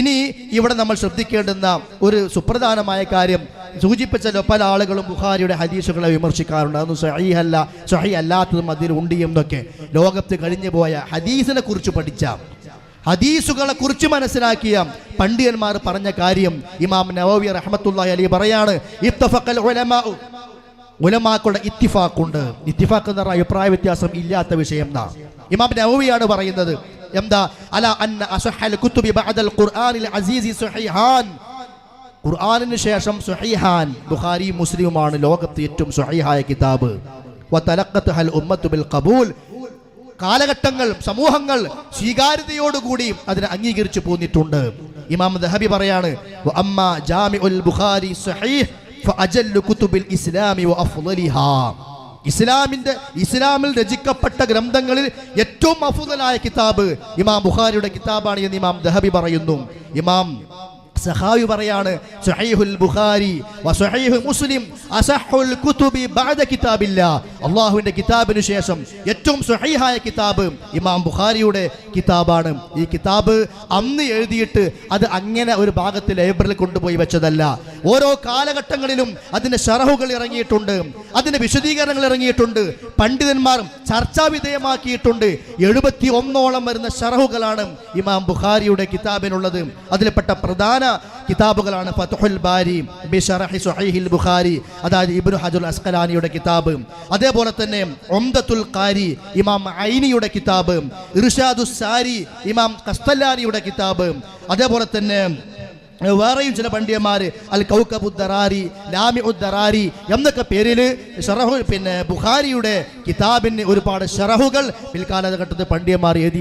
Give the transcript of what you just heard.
ഇനി ഇവിടെ നമ്മൾ ശ്രദ്ധിക്കേണ്ടുന്ന ഒരു സുപ്രധാനമായ കാര്യം, സൂചിപ്പിച്ചല്ലോ പല ആളുകളും ബുഖാരിയുടെ ഹദീസുകളെ വിമർശിക്കാറുണ്ട്. അതൊന്നും സഹീഹല്ല, സഹീഹ് അല്ലാത്തതും അതിൽ ഉണ്ട് എന്നൊക്കെ. ലോകത്ത് കഴിഞ്ഞു പോയ ഹദീസിനെ കുറിച്ച് പഠിച്ച, ഹദീസുകളെ കുറിച്ച് മനസ്സിലാക്കിയ പണ്ഡിതന്മാർ പറഞ്ഞ കാര്യം ഇമാം നവവി റഹ്മത്തുള്ളാഹി അലൈഹി പറയാണ്, ഇത്തഫഖൽ ഉലമാഉ, ഉലമാക്കളുടെ ഇത്തിഫാഖുണ്ട്. ഇത്തിഫാഖ് എന്ന് പറഞ്ഞാൽ അഭിപ്രായ വ്യത്യാസം ഇല്ലാത്ത വിഷയം എന്നാ ഇമാം നവവിയാണ് പറയുന്നത്. എന്താ? അല അന്ന അസ്ഹൽ കുതുബി ബഅദൽ ഖുർആനിൽ അസീസി സ്വഹീഹാൻ, ഖുർആനിന് ശേഷം സ്വഹീഹാൻ ബുഖാരി മുസ്ലിമുമാണ് ലോകത്തെ ഏറ്റവും സ്വഹീഹായ കിതാബ്. വതലഖത്ഹൽ ഉമ്മത്തു ബിൽ ഖബൂൽ, കാലഘട്ടങ്ങൾ സമൂഹങ്ങൾ സ്വീകാര്യതയോടുകൂടി അതിനെ അംഗീകരിച്ചു പോന്നിട്ടുണ്ട്. ഇമാം ദഹബി പറയാണ്, വഅമ്മാ ജാമിഉൽ ബുഖാരി സ്വഹീഹ് ഫഅജല്ലു കുതുബിൽ ഇസ്ലാമി വഅഫ്ളലിഹാ, ഇസ്ലാമിൽ രചിക്കപ്പെട്ട ഗ്രന്ഥങ്ങളിൽ ഏറ്റവും അഫ്ളലായ കിതാബ് ഇമാം ബുഖാരിയുടെ കിതാബാണ് എന്ന് ഇമാം ദഹബി പറയുന്നു. ഇമാം സഹാവി പറയാണ്, സ്വഹീഹുൽ ബുഖാരി വസ്വഹീഹു മുസ്ലിം അസഹുൽ കുതുബി ബഅദ കിതാബില്ലാ, അല്ലാഹുവിന്റെ കിതാബിന് ശേഷം ഏറ്റവും സ്വഹീഹായ കിതാബ് ഇമാം ബുഖാരിയുടെ കിതാബാണ്. ഈ കിതാബ് അന്ന് എഴുതിയിട്ട് അത് അങ്ങനെ ഒരു ഭാഗത്ത് ലൈബ്രറിയിൽ കൊണ്ടുപോയി വെച്ചതല്ല. ഓരോ കാലഘട്ടങ്ങളിലും അതിന്റെ ശറഹുകൾ ഇറങ്ങിയിട്ടുണ്ട്, അതിന്റെ വിശദീകരണങ്ങൾ ഇറങ്ങിയിട്ടുണ്ട്, പണ്ഡിതന്മാർ ചർച്ചാ വിധേയമാക്കിയിട്ടുണ്ട്. 71ഓളം വരുന്ന ശറഹുകളാണ് ഇമാം ബുഖാരിയുടെ കിതാബിനുള്ളത്. അതിൽപ്പെട്ട പ്രധാന കിതാബുകളാണ് ഫത്ഹുൽ ബാരി ബിശറഹി സ്വഹീഹിൽ ബുഖാരി, അതായത് ഇബ്നു ഹജർ അസ്ഖലാനിയുടെ കിതാബ്, അതേപോലെ തന്നെ ഉംദത്തുൽ ഖാരി ഇമാം ഐനിയുടെ കിതാബ്, ഇർഷാദുസ് സാരി ഇമാം ഖസ്തലാനിയുടെ കിതാബ്, അതേപോലെ തന്നെ വേറെയും ചില പണ്ഡിതന്മാർ അൽ കൗകബുദ്ദറാരി, ലാമിഉദ്ദറാരി എന്നൊക്കെ പേരിൽ ഷറഹു ബുഖാരിയുടെ കിതാബിന് ഒരുപാട് ഷറഹുകൾ പിൽക്കാലഘട്ടത്തിൽ പണ്ഡിതന്മാർ എഴുതി.